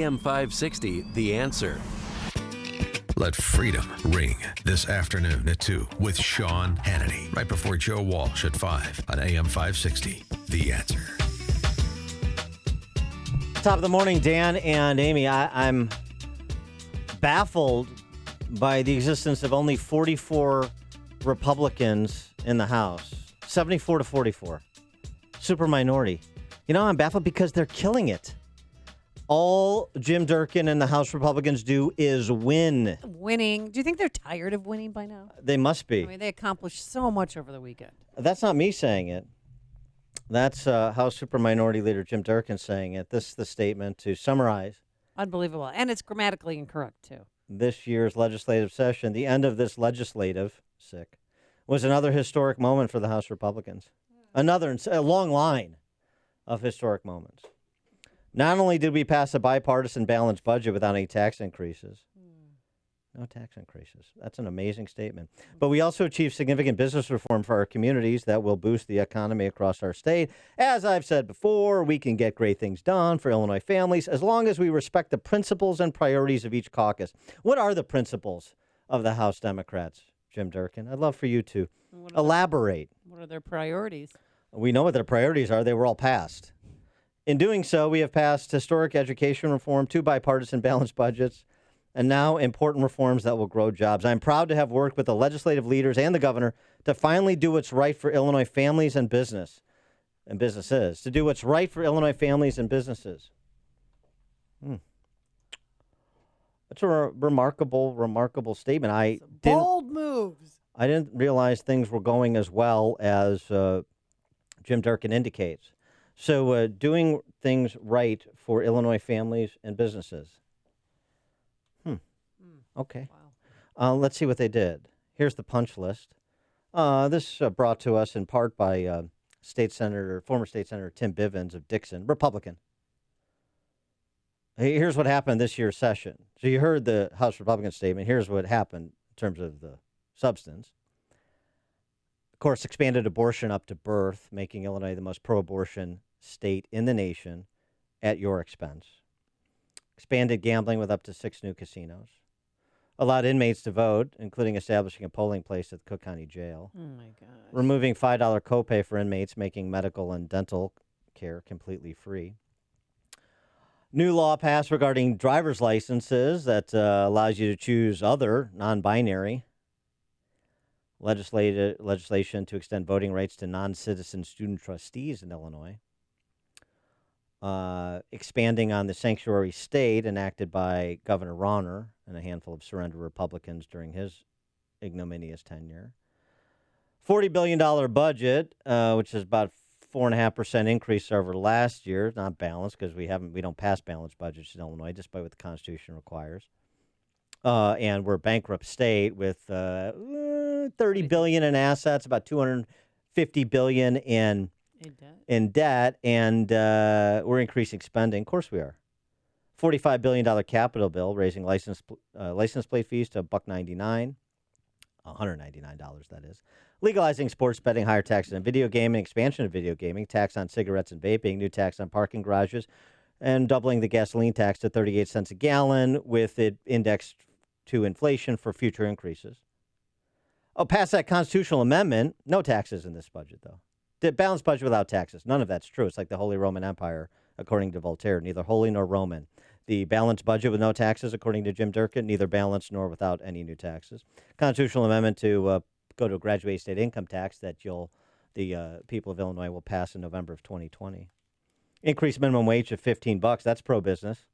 AM 560, The Answer. Let freedom ring this afternoon at 2 with Sean Hannity, right before Joe Walsh at 5 on AM 560, The Answer. Top of the morning, Dan and Amy. I'm baffled by the existence of only 44 Republicans in the House. 74 to 44. Super minority. You know, I'm baffled because they're killing it. All Jim Durkin and the House Republicans do is win. Winning. Do you think they're tired of winning by now? They must be. I mean, they accomplished so much over the weekend. That's not me saying it. That's House Super Minority Leader Jim Durkin saying it. This is the statement to summarize. Unbelievable. And it's grammatically incorrect, too. This year's legislative session. The end of this legislative, was another historic moment for the House Republicans. Another, a long line of historic moments. Not only did we pass a bipartisan balanced budget without any tax increases, no tax increases. That's an amazing statement. But we also achieved significant business reform for our communities that will boost the economy across our state. As I've said before, we can get great things done for Illinois families as long as we respect the principles and priorities of each caucus. What are the principles of the House Democrats, Jim Durkin? I'd love for you to elaborate. What are their priorities? We know what their priorities are. They were all passed. In doing so, we have passed historic education reform, 2 bipartisan balanced budgets, and now important reforms that will grow jobs. I'm proud to have worked with the legislative leaders and the governor to finally do what's right for Illinois families and businesses. To do what's right for Illinois families and businesses. That's a remarkable statement. Bold moves. I didn't realize things were going as well as Jim Durkin indicates. So doing things right for Illinois families and businesses. Okay. Wow. Let's see what they did. Here's the punch list. This brought to us in part by former State Senator Tim Bivens of Dixon, Republican. Here's what happened this year's session. So you heard the House Republican statement. Here's what happened in terms of the substance. Of course, expanded abortion up to birth, making Illinois the most pro-abortion state in the nation at your expense. Expanded gambling with up to 6 new casinos. Allowed inmates to vote, including establishing a polling place at the Cook County Jail. Oh, my gosh. Removing $5 copay for inmates, making medical and dental care completely free. New law passed regarding driver's licenses that allows you to choose other, non-binary. Legislation to extend voting rights to non-citizen student trustees in Illinois. Expanding on the sanctuary state enacted by Governor Rauner and a handful of surrender Republicans during his ignominious tenure. $40 billion budget, which is about 4.5% increase over last year. Not balanced because we don't pass balanced budgets in Illinois, despite what the Constitution requires. And we're a bankrupt state with $30 billion in assets, about $250 billion in debt, and we're increasing spending. Of course we are. $45 billion capital bill, raising license plate fees to $1.99, $199, that is. Legalizing sports betting, higher taxes on video gaming, expansion of video gaming, tax on cigarettes and vaping, new tax on parking garages, and doubling the gasoline tax to 38 cents a gallon with it indexed to inflation for future increases. Pass that constitutional amendment. No taxes in this budget, though. The balanced budget without taxes. None of that's true. It's like the Holy Roman Empire, according to Voltaire. Neither holy nor Roman. The balanced budget with no taxes, according to Jim Durkin, neither balanced nor without any new taxes. Constitutional amendment to go to a graduated state income tax that the people of Illinois will pass in November of 2020. Increased minimum wage of $15. That's pro-business.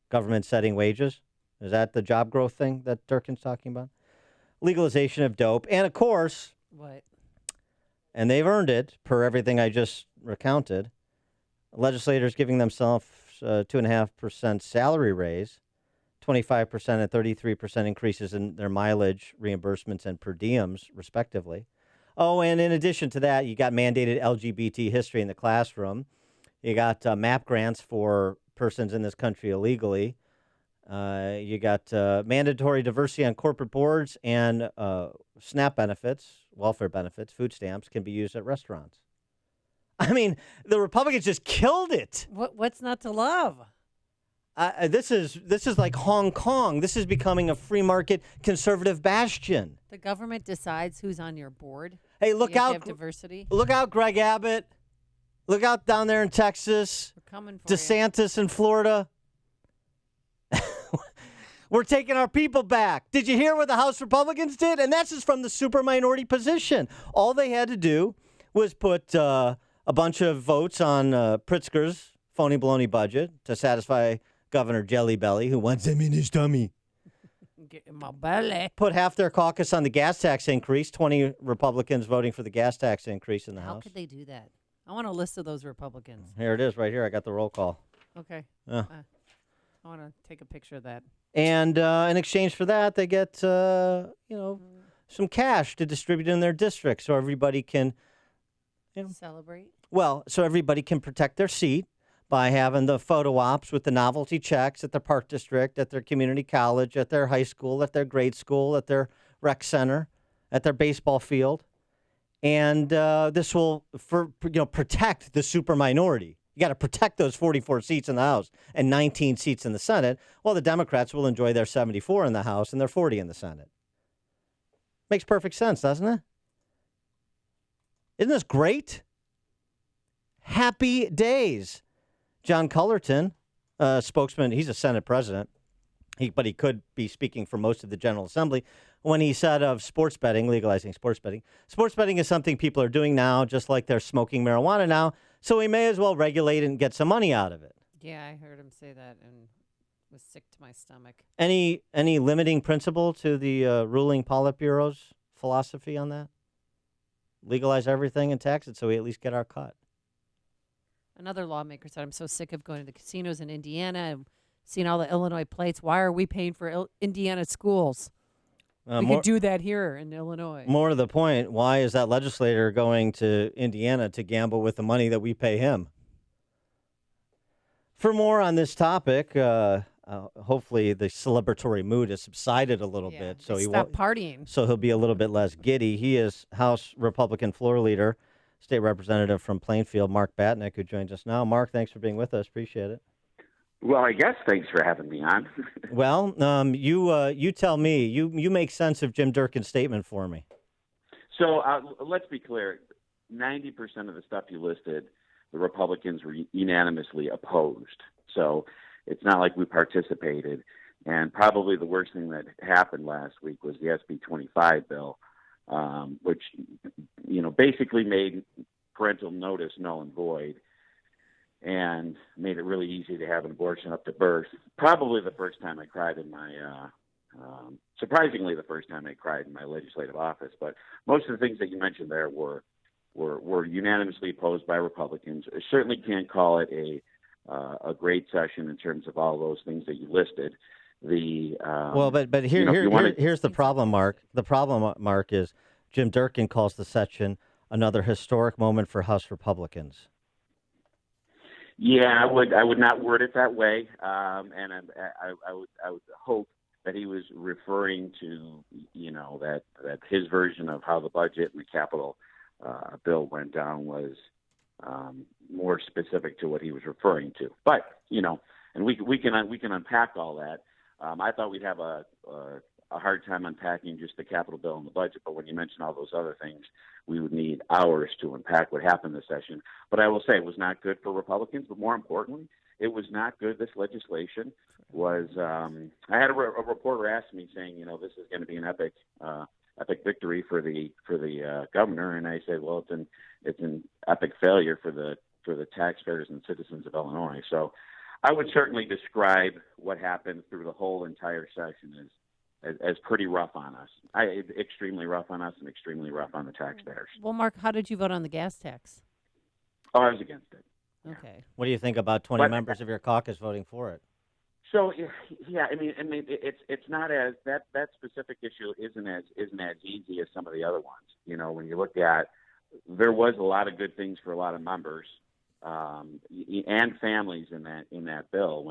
Government setting wages. Is that the job growth thing that Durkin's talking about? Legalization of dope. And, of course, what? And they've earned it, per everything I just recounted, legislators giving themselves 2.5% salary raise, 25% and 33% increases in their mileage reimbursements and per diems, respectively. Oh, and in addition to that, you got mandated LGBT history in the classroom. You got MAP grants for persons in this country illegally. You got mandatory diversity on corporate boards, and SNAP benefits, welfare benefits, food stamps can be used at restaurants. I mean, the Republicans just killed it. What's not to love? This is like Hong Kong. This is becoming a free market conservative bastion. The government decides who's on your board. Hey, look You have to out! have diversity. Look out, Greg Abbott. Look out down there in Texas. We're coming for you. DeSantis in Florida. We're taking our people back. Did you hear what the House Republicans did? And that's just from the super minority position. All they had to do was put a bunch of votes on Pritzker's phony baloney budget to satisfy Governor Jelly Belly, who wants them in his tummy. Get in my belly. Put half their caucus on the gas tax increase, 20 Republicans voting for the gas tax increase in the How House. could they do that? I want a list of those Republicans. Here it is right here. I got the roll call. Okay. Yeah. I want to take a picture of that. And in exchange for that, they get, some cash to distribute in their district so everybody can, Celebrate. well, so everybody can protect their seat by having the photo ops with the novelty checks at their park district, at their community college, at their high school, at their grade school, at their rec center, at their baseball field. And this will, protect the super minority. You got to protect those 44 seats in the House and 19 seats in the Senate. Well, the Democrats will enjoy their 74 in the House and their 40 in the Senate. Makes perfect sense, doesn't it? Isn't this great? Happy days. John Cullerton, spokesman, he's a Senate president, but he could be speaking for most of the General Assembly when he said of sports betting, legalizing sports betting. Sports betting is something people are doing now, just like they're smoking marijuana now. So we may as well regulate and get some money out of it. Yeah, I heard him say that and was sick to my stomach. Any limiting principle to the ruling Politburo's philosophy on that? Legalize everything and tax it so we at least get our cut. Another lawmaker said, I'm so sick of going to the casinos in Indiana and seeing all the Illinois plates. Why are we paying for Indiana schools? We could do that here in Illinois. More to the point, why is that legislator going to Indiana to gamble with the money that we pay him? For more on this topic, hopefully the celebratory mood has subsided a little bit, so he won't partying. So he'll be a little bit less giddy. He is House Republican floor leader, State Representative from Plainfield, Mark Batinick, who joins us now. Mark, thanks for being with us. Appreciate it. Well, I guess thanks for having me on. Well, you tell me. You make sense of Jim Durkin's statement for me. So let's be clear. 90% of the stuff you listed, the Republicans were unanimously opposed. So it's not like we participated. And probably the worst thing that happened last week was the SB 25 bill, which, basically made parental notice null and void and made it really easy to have an abortion up to birth. Probably the first time I cried in my, surprisingly, the first time I cried in my legislative office. But most of the things that you mentioned there were unanimously opposed by Republicans. I certainly can't call it a great session in terms of all those things that you listed. But here's the problem, Mark. The problem, Mark, is Jim Durkin calls the session another historic moment for House Republicans. Yeah, I would not word it that way, and I would hope that he was referring to that his version of how the budget and the capital bill went down was more specific to what he was referring to. But and we can unpack all that. I thought we'd have a hard time unpacking just the capital bill and the budget, but when you mention all those other things, we would need hours to unpack what happened this session. But I will say it was not good for Republicans, but more importantly, it was not good. This legislation was, I had a reporter ask me saying, this is going to be an epic victory for the governor. And I said, well, it's an epic failure for the taxpayers and citizens of Illinois. So I would certainly describe what happened through the whole entire session as pretty rough on us. Extremely rough on us and extremely rough on the taxpayers. Well, Mark, how did you vote on the gas tax? Oh, I was against it. Okay. What do you think about 20 members of your caucus voting for it? So yeah, I mean, it's not as that specific issue isn't as easy as some of the other ones. When you look at, there was a lot of good things for a lot of members and families in that bill.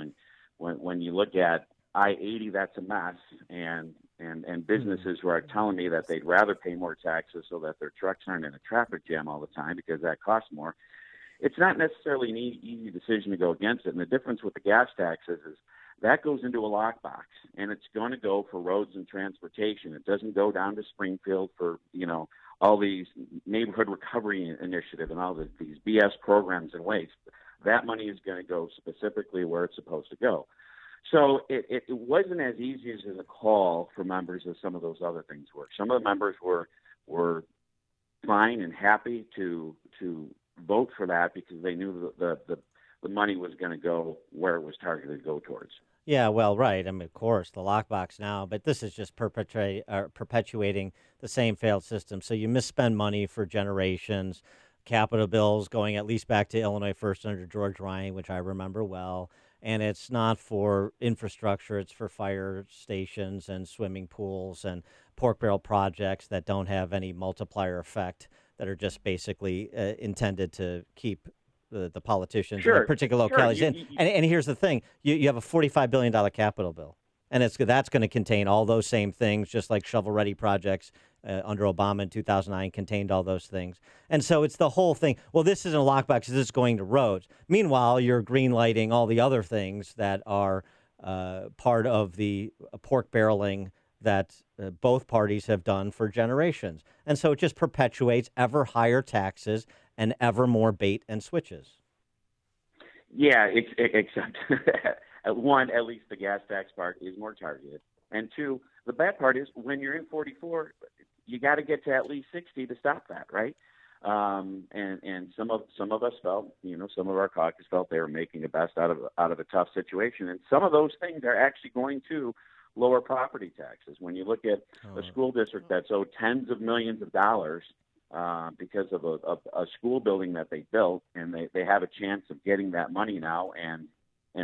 When you look at I-80, that's a mess, and businesses who are telling me that they'd rather pay more taxes so that their trucks aren't in a traffic jam all the time because that costs more. It's not necessarily an easy decision to go against it. And the difference with the gas taxes is that goes into a lockbox, and it's going to go for roads and transportation. It doesn't go down to Springfield for, all these neighborhood recovery initiative and all these BS programs and waste. That money is going to go specifically where it's supposed to go. So it wasn't as easy as a call for members as some of those other things were. Some of the members were fine and happy to vote for that because they knew the money was going to go where it was targeted to go towards. Yeah, well, right. I mean, of course, the lockbox now, but this is just perpetuating the same failed system. So you misspend money for generations, capital bills going at least back to Illinois First under George Ryan, which I remember well. And it's not for infrastructure. It's for fire stations and swimming pools and pork barrel projects that don't have any multiplier effect, that are just basically intended to keep the politicians in their particular localities in. And here's the thing. You have a $45 billion capital bill, and that's going to contain all those same things, just like shovel-ready projects under Obama in 2009 contained all those things. And so it's the whole thing. Well, this isn't a lockbox. This is going to roads. Meanwhile, you're green-lighting all the other things that are part of the pork barreling that both parties have done for generations. And so it just perpetuates ever higher taxes and ever more bait and switches. Yeah, except one, at least the gas tax part is more targeted. And two, the bad part is when you're in 44, you got to get to at least 60 to stop that, right? And some of us felt, some of our caucus felt they were making the best out of a tough situation. And some of those things are actually going to lower property taxes. When you look at a school district that's owed tens of millions of dollars because of a school building that they built, and they have a chance of getting that money now and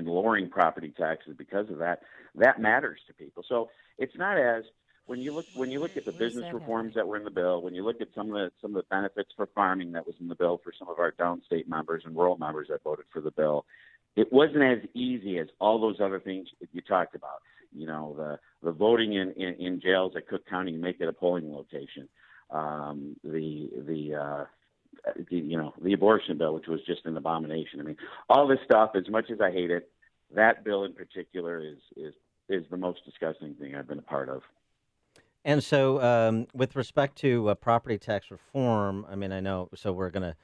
lowering property taxes because of that, that matters to people. So it's not as when you look at the business reforms that were in the bill, when you look at some of the benefits for farming that was in the bill for some of our downstate members and rural members that voted for the bill, it wasn't as easy as all those other things you talked about. The voting in jails at Cook County, make it a polling location. The abortion bill, which was just an abomination. I mean, all this stuff, as much as I hate it, that bill in particular is the most disgusting thing I've been a part of. And so with respect to property tax reform, I mean, I know, so we're going to,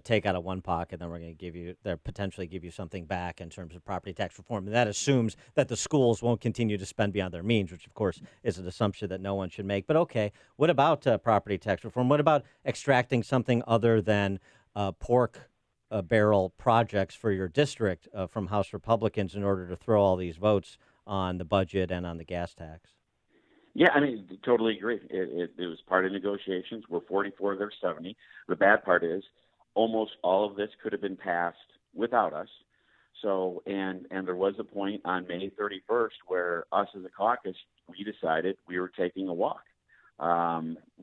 take out of one pocket, then we're going to potentially give you something back in terms of property tax reform. And that assumes that the schools won't continue to spend beyond their means, which, of course, is an assumption that no one should make. But, okay, what about property tax reform? What about extracting something other than pork barrel projects for your district from House Republicans in order to throw all these votes on the budget and on the gas tax? Yeah, I mean, totally agree. It was part of negotiations. We're 44, they're 70. The bad part is almost all of this could have been passed without us. So, and there was a point on May 31st where us as a caucus, we decided we were taking a walk.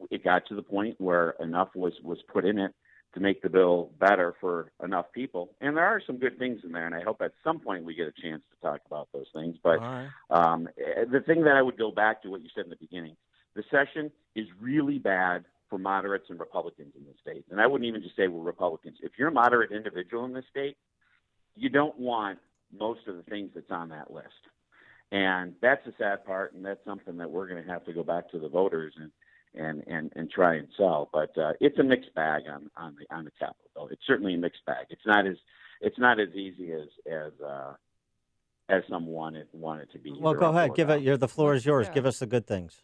It got to the point where enough was put in it to make the bill better for enough people. And there are some good things in there, and I hope at some point we get a chance to talk about those things. But the thing that I would go back to what you said in the beginning, the session is really bad for moderates and Republicans in the state. And I wouldn't even just say we're Republicans. If you're a moderate individual in this state, you don't want most of the things that's on that list. And that's the sad part, and that's something that we're going to have to go back to the voters and try and sell. But it's a mixed bag on the Capitol bill. It's certainly a mixed bag. It's not as easy as some want it to be. Well, go ahead. The floor is yours. Give us the good things.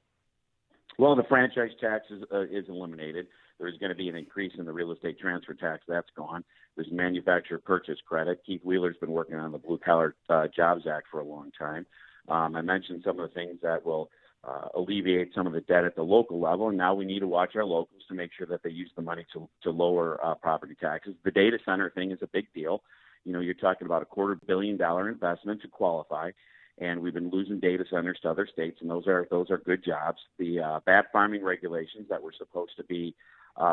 Well, the franchise tax is eliminated. There's going to be an increase in the real estate transfer tax. That's gone. There's manufacturer purchase credit. Keith Wheeler's been working on the Blue Collar Jobs Act for a long time. I mentioned some of the things that will alleviate some of the debt at the local level, and now we need to watch our locals to make sure that they use the money to lower property taxes. The data center thing is a big deal. You're talking about a $250 million investment to qualify. And we've been losing data centers to other states, and those are good jobs. The bad farming regulations that were supposed to be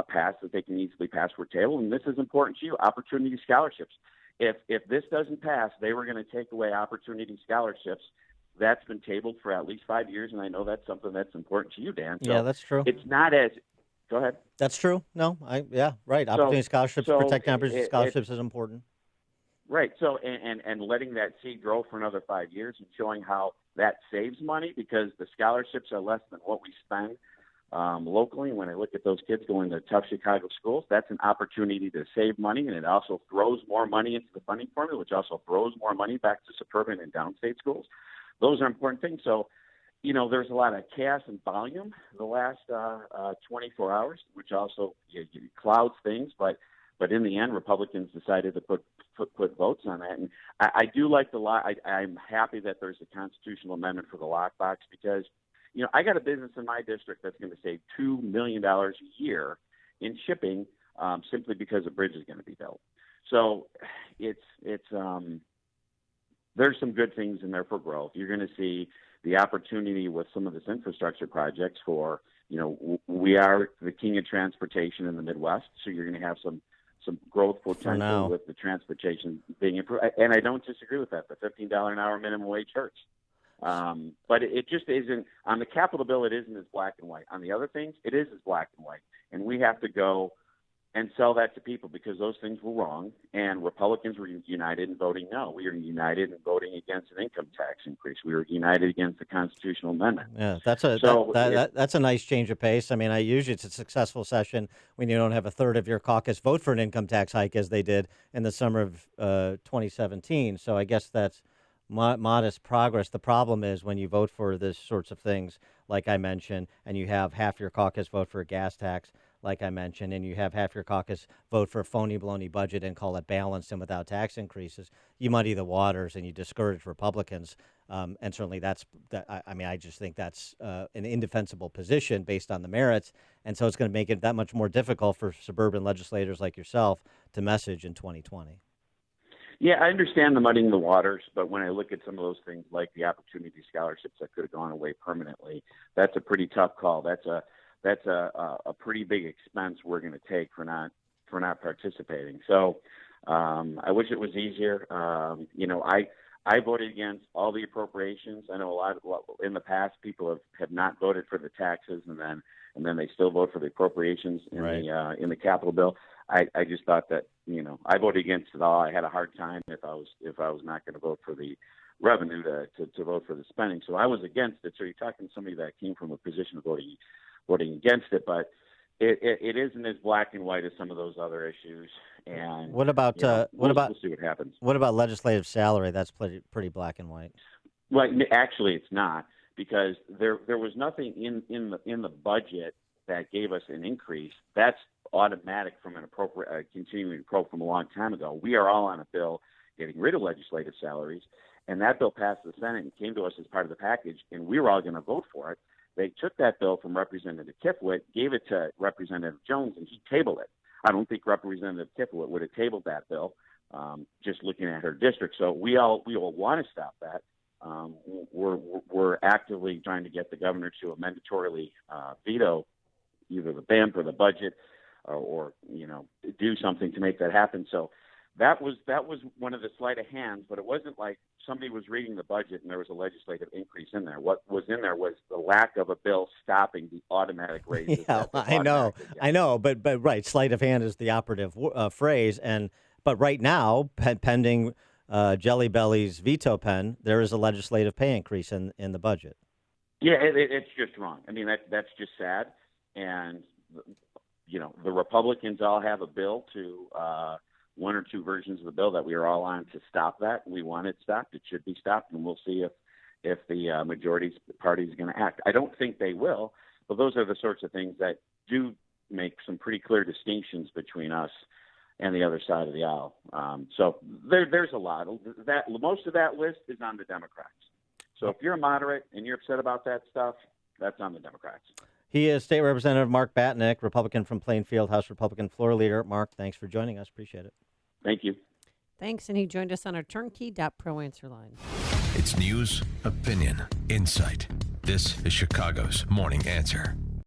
passed, that they can easily pass, were tabled. And this is important to you: opportunity scholarships. If this doesn't pass, they were going to take away opportunity scholarships. That's been tabled for at least 5 years, and I know that's something that's important to you, Dan. So yeah, that's true. It's not as. Go ahead. That's true. No, right. Opportunity scholarships, protecting opportunity scholarships is important. Right. So, and letting that seed grow for another 5 years and showing how that saves money, because the scholarships are less than what we spend locally. When I look at those kids going to tough Chicago schools, that's an opportunity to save money, and it also throws more money into the funding formula, which also throws more money back to suburban and downstate schools. Those are important things. So, there's a lot of chaos and volume the last 24 hours, which also clouds things. But in the end, Republicans decided to put votes on that. And I do like the lock. I'm happy that there's a constitutional amendment for the lockbox, because, I got a business in my district that's going to save $2 million a year in shipping simply because a bridge is going to be built. So it's there's some good things in there for growth. You're going to see the opportunity with some of this infrastructure projects for, we are the king of transportation in the Midwest. So you're going to have some growth potential with the transportation being improved. And I don't disagree with that. The $15 an hour minimum wage hurts. But it just isn't on the Capitol bill. It isn't as black and white. On the other things, it is as black and white. And we have to go and sell that to people, because those things were wrong. And Republicans were united in voting no. We were united in voting against an income tax increase. We were united against the constitutional amendment. Yeah, that's a nice change of pace. I mean, usually it's a successful session when you don't have a third of your caucus vote for an income tax hike, as they did in the summer of 2017. So I guess that's modest progress. The problem is when you vote for this sorts of things, like I mentioned, and you have half your caucus vote for a gas tax, like I mentioned, and you have half your caucus vote for a phony baloney budget and call it balanced and without tax increases, you muddy the waters and you discourage Republicans. And certainly I just think that's an indefensible position based on the merits. And so it's going to make it that much more difficult for suburban legislators like yourself to message in 2020. Yeah, I understand the muddying the waters, but when I look at some of those things like the opportunity scholarships that could have gone away permanently, that's a pretty tough call. That's a pretty big expense we're going to take for not participating. So I wish it was easier. I voted against all the appropriations. I know in the past people have not voted for the taxes, and then they still vote for the appropriations in the Capitol bill. I just thought that I voted against it all. I had a hard time if I was not going to vote for the revenue to vote for the spending. So I was against it. So you're talking to somebody that came from a position of voting against it, but it isn't as black and white as some of those other issues. And we'll see what happens. What about legislative salary? That's pretty black and white. Well, actually, it's not, because there was nothing in the budget that gave us an increase. That's automatic from an appropriate continuing approach from a long time ago. We are all on a bill getting rid of legislative salaries, and that bill passed the Senate and came to us as part of the package, and we were all going to vote for it. They took that bill from Representative Kifwit, gave it to Representative Jones, and he tabled it. I don't think Representative Kifwit would have tabled that bill, just looking at her district. So we all want to stop that. We're actively trying to get the governor to mandatorily veto either the BAMP or the budget, or do something to make that happen. So that was one of the sleight of hands, but it wasn't like somebody was reading the budget and there was a legislative increase in there. What was in there was the lack of a bill stopping the automatic raises. Yeah, I know, but right, sleight of hand is the operative phrase. But right now, pending Jelly Belly's veto pen, there is a legislative pay increase in the budget. Yeah, it's just wrong. I mean, that's just sad. And the Republicans all have a bill to one or two versions of the bill that we are all on to stop that. We want it stopped. It should be stopped, and we'll see if the majority party is going to act. I don't think they will, but those are the sorts of things that do make some pretty clear distinctions between us and the other side of the aisle. So there's a lot. Most of that list is on the Democrats. So if you're a moderate and you're upset about that stuff, that's on the Democrats. He is State Representative Mark Batinick, Republican from Plainfield, House Republican floor leader. Mark, thanks for joining us. Appreciate it. Thank you. Thanks, and he joined us on our turnkey.pro answer line. It's news, opinion, insight. This is Chicago's Morning Answer.